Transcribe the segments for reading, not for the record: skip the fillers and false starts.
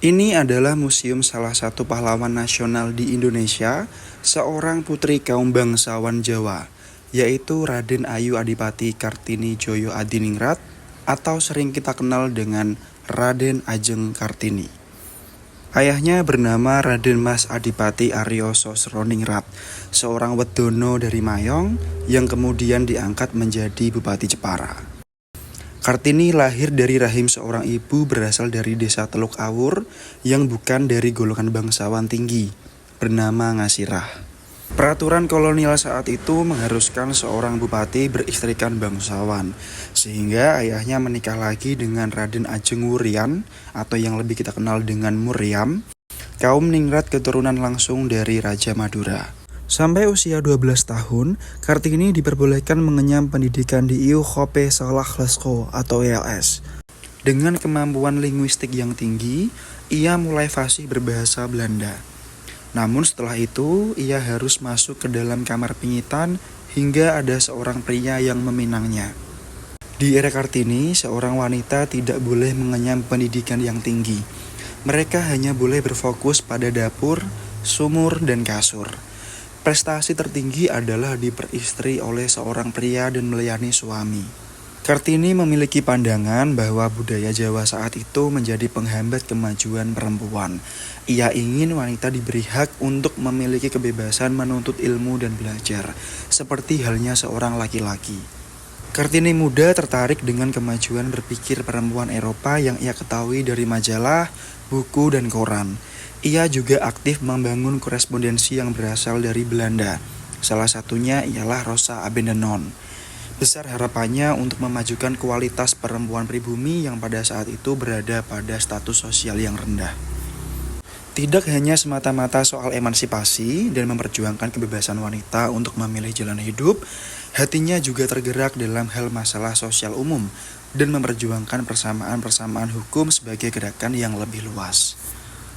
Ini adalah museum salah satu pahlawan nasional di Indonesia, seorang putri kaum bangsawan Jawa, yaitu Raden Ayu Adipati Kartini Joyo Adiningrat atau sering kita kenal dengan Raden Ajeng Kartini. Ayahnya bernama Raden Mas Adipati Aryo Sosroningrat, seorang wedono dari Mayong yang kemudian diangkat menjadi Bupati Jepara. Kartini lahir dari rahim seorang ibu berasal dari desa Teluk Awur yang bukan dari golongan bangsawan tinggi, bernama Ngasirah. Peraturan kolonial saat itu mengharuskan seorang bupati beristrikan bangsawan, sehingga ayahnya menikah lagi dengan Raden Ajeng Wurian atau yang lebih kita kenal dengan Muryam, kaum ningrat keturunan langsung dari Raja Madura. Sampai usia 12 tahun, Kartini diperbolehkan mengenyam pendidikan di Iu Khope Salah Lesko atau ILS. Dengan kemampuan linguistik yang tinggi, ia mulai fasih berbahasa Belanda. Namun setelah itu, ia harus masuk ke dalam kamar pingitan hingga ada seorang pria yang meminangnya. Di era Kartini, seorang wanita tidak boleh mengenyam pendidikan yang tinggi. Mereka hanya boleh berfokus pada dapur, sumur, dan kasur. Prestasi tertinggi adalah diperistri oleh seorang pria dan melayani suami. Kartini memiliki pandangan bahwa budaya Jawa saat itu menjadi penghambat kemajuan perempuan. Ia ingin wanita diberi hak untuk memiliki kebebasan menuntut ilmu dan belajar, seperti halnya seorang laki-laki. Kartini muda tertarik dengan kemajuan berpikir perempuan Eropa yang ia ketahui dari majalah, buku, dan koran. Ia juga aktif membangun korespondensi yang berasal dari Belanda. Salah satunya ialah Rosa Abendenon. Besar harapannya untuk memajukan kualitas perempuan pribumi yang pada saat itu berada pada status sosial yang rendah. Tidak hanya semata-mata soal emansipasi dan memperjuangkan kebebasan wanita untuk memilih jalan hidup, hatinya juga tergerak dalam hal masalah sosial umum dan memperjuangkan persamaan-persamaan hukum sebagai gerakan yang lebih luas.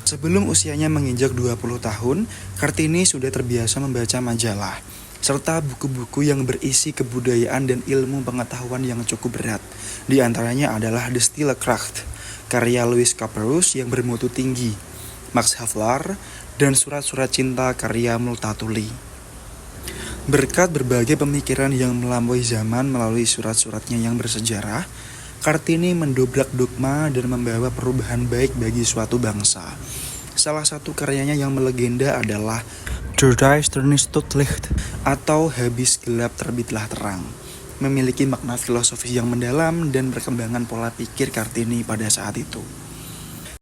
Sebelum usianya menginjak 20 tahun, Kartini sudah terbiasa membaca majalah, serta buku-buku yang berisi kebudayaan dan ilmu pengetahuan yang cukup berat. Di antaranya adalah The Stille Kracht, karya Louis Couperus yang bermutu tinggi, Max Havelaar, dan surat-surat cinta karya Multatuli. Berkat berbagai pemikiran yang melampaui zaman melalui surat-suratnya yang bersejarah, Kartini mendobrak dogma dan membawa perubahan baik bagi suatu bangsa. Salah satu karyanya yang melegenda adalah Der Duisternis tot Licht atau Habis Gelap Terbitlah Terang. Memiliki makna filosofis yang mendalam dan perkembangan pola pikir Kartini pada saat itu.